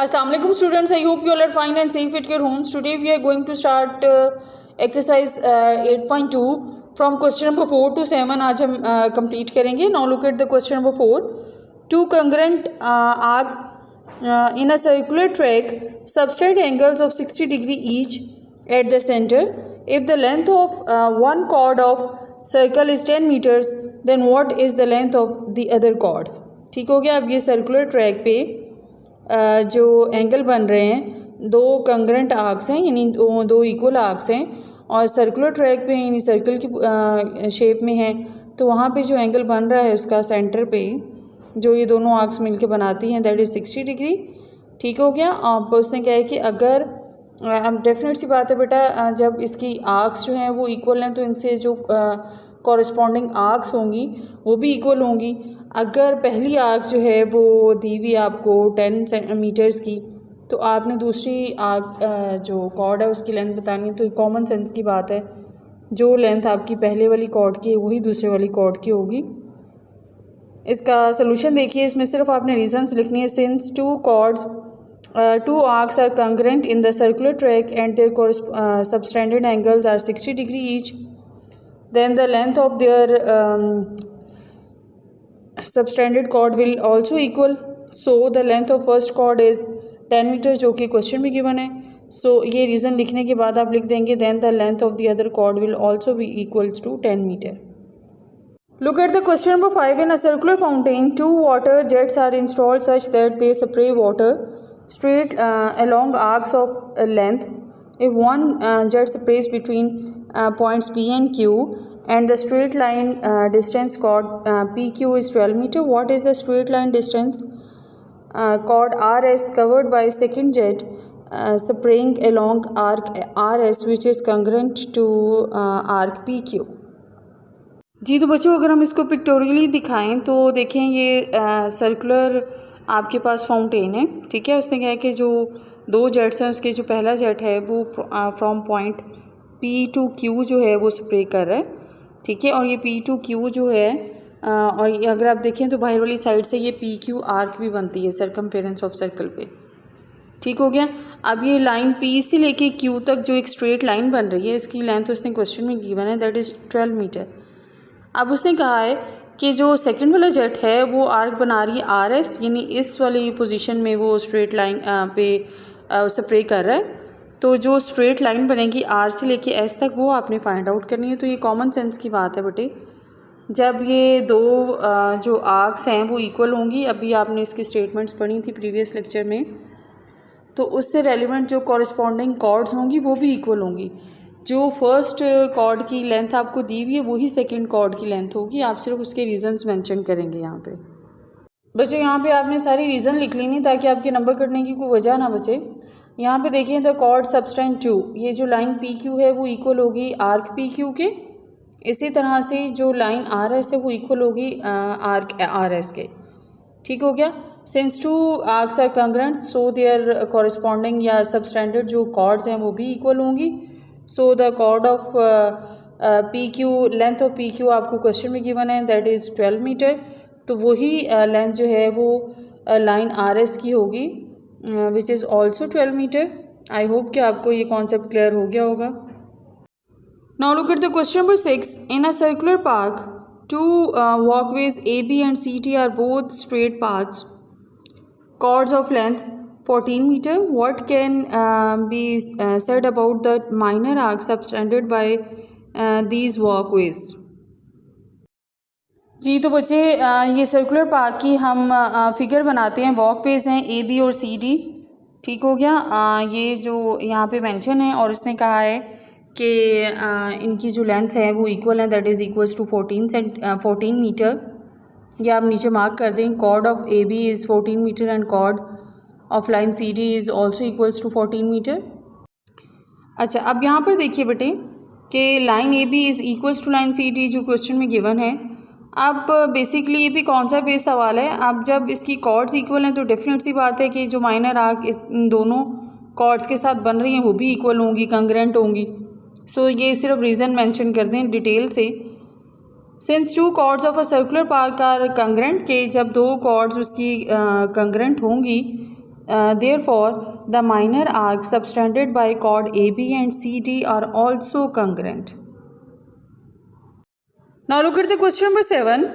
Assalamualaikum students, I hope you all are fine and safe at your homes. Today we are going to start exercise 8.2 from question number 4 to 7 आज हम complete करेंगे. Now look at the question number 4. Two congruent arcs in a circular track subtend angles of 60 degree each at the center. If the length of one chord of circle is 10 meters, then what is the length of the other chord? ठीक हो गया. अब ये circular track पे जो angle बन रहे हैं, दो कंग्रेंट आर्क्स हैं, यानी दो इक्वल आर्क्स हैं और सर्कुलर ट्रैक पे यानी सर्कल की शेप में है, तो वहाँ पे जो एंगल बन रहा है उसका सेंटर पे जो ये दोनों आर्क्स मिलके बनाती हैं दैट इज़ 60 डिग्री. ठीक हो गया. अब उसने कहा है कि अगर अब डेफिनेट सी बात है बेटा, जब इसकी आर्क्स जो हैं वो इक्वल हैं तो इनसे जो कॉरस्पॉन्डिंग आर्क्स होंगी वो भी इक्वल होंगी. अगर पहली आर्क जो है वो दी हुई आपको 10 मीटर्स की, तो आपने दूसरी आर्क जो कॉर्ड है उसकी लेंथ बतानी है. तो कॉमन सेंस की बात है, जो लेंथ आपकी पहले वाली कॉर्ड की है वही दूसरे वाली कॉर्ड की होगी. इसका सोल्यूशन देखिए, इसमें सिर्फ आपने रीजंस लिखनी है. Since two arcs are congruent in the circular track and their subtended angles are 60 degree each, then the length of their subtended chord will also equal. So the length of first chord is 10 meter जो कि question में given है. सो ये reason लिखने के बाद आप लिख देंगे then the length of the other chord will also be equals to 10 meter. Look at the question number 5. In a circular fountain, two water jets are installed such that they spray water straight along arcs of length. If one jet sprays between points P and Q and the straight line distance chord PQ is 12 meter, what is the straight line distance chord RS covered by second jet spraying along arc RS which is congruent to arc PQ? जी तो बच्चों, अगर हम इसको pictorially दिखाएं तो देखें ये circular आपके पास फाउंटेन है. ठीक है. उसने कहा है कि जो दो जेट्स हैं उसके जो पहला जेट है वो from point P to Q जो है वो स्प्रे कर रहा है. ठीक है. और ये P to Q जो है और ये अगर आप देखें तो बाहर वाली साइड से ये PQ आर्क भी बनती है सरकमफेरेंस ऑफ सर्कल पे. ठीक हो गया. अब ये लाइन P से लेके Q तक जो एक स्ट्रेट लाइन बन रही है, इसकी लेंथ उसने क्वेश्चन में गिवन है दैट इज़ 12 मीटर. अब उसने कहा है कि जो सेकंड वाला जेट है वो आर्क बना रही है RS, यानी इस वाली पोजीशन में वो स्ट्रेट लाइन पे स्प्रे कर रहा है. तो जो स्ट्रेट लाइन बनेगी R से लेके S तक वो आपने फाइंड आउट करनी है. तो ये कॉमन सेंस की बात है बेटे, जब ये दो जो आर्क्स हैं वो इक्वल होंगी. अभी आपने इसकी स्टेटमेंट्स पढ़ी थी प्रीवियस लेक्चर में, तो उससे रेलिवेंट जो कॉरस्पॉन्डिंग कॉर्ड्स होंगी वो भी इक्वल होंगी. जो फर्स्ट कॉर्ड की लेंथ आपको दी हुई है वही सेकंड कॉर्ड की लेंथ होगी. आप सिर्फ उसके रीज़न्स मेंशन करेंगे यहाँ पे. बच्चों यहाँ पे आपने सारी रीज़न लिख लेनी ताकि आपके नंबर कटने की कोई वजह ना बचे. यहाँ पे देखिए द कॉर्ड सबटेंड टू, ये जो लाइन PQ है वो इक्वल होगी आर्क PQ के. इसी तरह से जो लाइन RS है वो इक्वल होगी आर्क RS के. ठीक हो गया. Since two arcs are congruent so there corresponding या सबस्टैंडर्ड जो कॉर्ड्स हैं वो भी इक्वल होंगी. So the chord of PQ, length of PQ आपको क्वेश्चन में गिवन है दैट इज़ 12 मीटर. तो वही लेंथ जो है वो लाइन RS की होगी which is also 12 metre. I hope कि आपको ये कॉन्सेप्ट क्लियर हो गया होगा. Now look at the question number 6. In a circular park two walkways AB and CT are both straight paths, chords of length 14 meter. What can be said about the minor arcs subtended by these walkways? जी तो बच्चे ये circular park की हम figure बनाते हैं. Walkways हैं AB और CD. ठीक हो गया. ये जो यहाँ पे मेंशन है और इसने कहा है कि इनकी जो लेंथ है वो इक्वल है that is equals to 14 metre. या आप नीचे मार्क कर दें. Chord of AB is 14 metre and chord of line CD is also equals to 14 metre. अच्छा, अब यहाँ पर देखिए बेटे कि line AB is equals to line CD जो क्वेश्चन में गिवन है. अब बेसिकली ये भी कौन सा बेस सवाल है. अब जब इसकी कॉर्ड्स इक्वल हैं तो डेफिनेट सी बात है कि जो माइनर आर्क इन दोनों कॉर्ड्स के साथ बन रही हैं वो भी इक्वल होंगी, कंग्रेंट होंगी. सो ये सिर्फ रीज़न मेंशन कर दें डिटेल से. Since two chords of a circular park are congruent, के जब दो कॉर्ड्स उसकी कंग्रेंट होंगी Therefore, the minor arcs subtended by chord AB and CD are also congruent. Now look at the question number 7.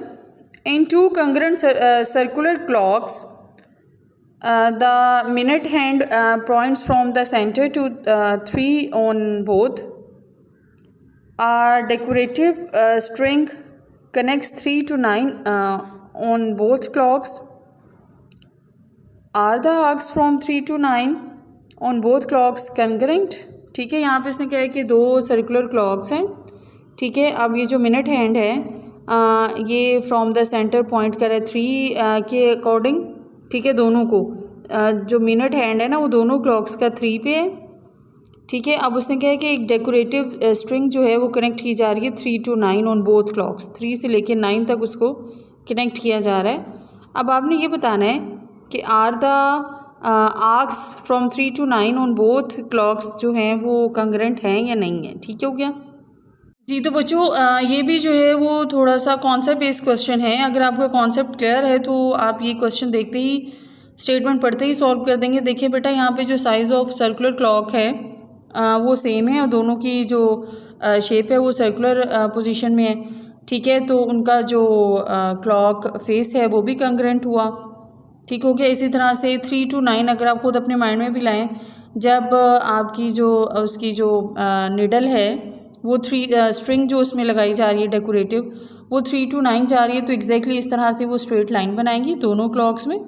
In two congruent circular clocks, the minute hand points from the center to 3 on both. A decorative string connects 3 to 9 on both clocks. Are the arcs from 3 to 9 on both clocks congruent? ठीक है, यहाँ पे इसने क्या है कि दो circular clocks हैं. ठीक है, अब ये जो मिनट हैंड है ये फ्रॉम द सेंटर पॉइंट करे 3 के अकॉर्डिंग. ठीक है, दोनों को जो मिनट हैंड है ना वो दोनों क्लॉक्स का 3 पे है. ठीक है, अब उसने क्या है कि एक डेकोरेटिव स्ट्रिंग जो है वो कनेक्ट की जा रही है 3 to 9 ऑन बोथ क्लॉक्स. 3 से लेकर 9 तक उसको कनेक्ट किया जा रहा है. अब आपने ये बताना है कि are the arcs from 3 to 9 on both clocks जो हैं वो कंग्रेंट हैं या नहीं है. ठीक है, हो गया जी. तो बच्चों ये भी जो है वो थोड़ा सा कॉन्सेप्ट बेस्ड क्वेश्चन है. अगर आपका कॉन्सेप्ट क्लियर है तो आप ये क्वेश्चन देखते ही स्टेटमेंट पढ़ते ही सॉल्व कर देंगे. देखिए बेटा, यहाँ पे जो साइज़ ऑफ सर्कुलर क्लॉक है वो सेम है और दोनों की जो शेप है वो सर्कुलर पोजीशन में है. ठीक है, तो उनका जो क्लॉक फेस है वो भी कंग्रेंट हुआ. ठीक हो गया. इसी तरह से 3 to 9 अगर आप खुद अपने माइंड में भी लाएं, जब आपकी जो उसकी जो निडल है वो स्ट्रिंग जो उसमें लगाई जा रही है डेकोरेटिव वो 3 to 9 जा रही है, तो एग्जैक्टली इस तरह से वो स्ट्रेट लाइन बनाएंगी दोनों क्लॉक्स में.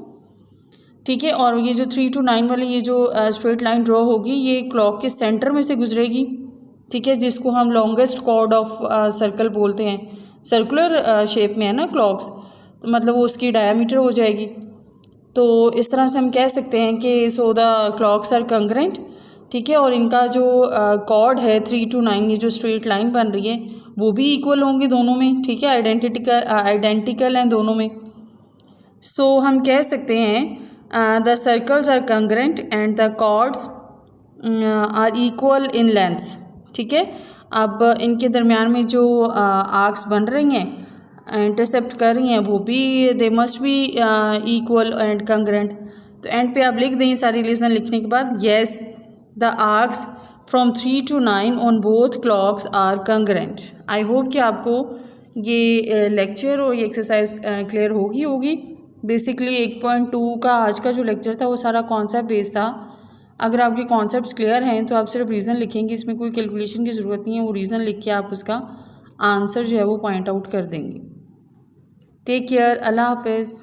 ठीक है, और ये जो 3 to 9 वाली ये जो स्ट्रेट लाइन ड्रॉ होगी ये क्लॉक के सेंटर में से गुजरेगी. ठीक है, जिसको हम लॉन्गेस्ट कॉर्ड ऑफ सर्कल बोलते हैं. सर्कुलर शेप में है ना क्लॉक्स, तो मतलब वो उसकी डायामीटर हो जाएगी. तो इस तरह से हम कह सकते हैं कि so the clocks are congruent. ठीक है, और इनका जो कॉर्ड है 3 to 9 ये जो स्ट्रेट लाइन बन रही है वो भी इक्वल होंगे दोनों में. ठीक है, आइडेंटिकल हैं दोनों में. सो हम कह सकते हैं the circles are congruent and the chords are equal in length. ठीक है, अब इनके दरमियान में जो आर्क्स बन रही हैं इंटरसेप्ट कर रही हैं वो भी they must be equal and congruent. तो एंड पे आप लिख दें सारी रीज़न लिखने के बाद, yes the arcs from 3 to 9 on both clocks are congruent. I hope कि आपको ये लेक्चर और ये एक्सरसाइज क्लियर होगी. बेसिकली 1.2 का आज का जो लेक्चर था वो सारा कॉन्सेप्ट बेस्ड था. अगर आपके कॉन्सेप्ट्स क्लियर हैं तो आप सिर्फ रीज़न लिखेंगे, इसमें कोई कैलकुलेशन की ज़रूरत नहीं है. वो रीज़न लिख के आप उसका आंसर जो है वो पॉइंट आउट कर देंगे. टेक केयर, अल्लाह हाफिज़.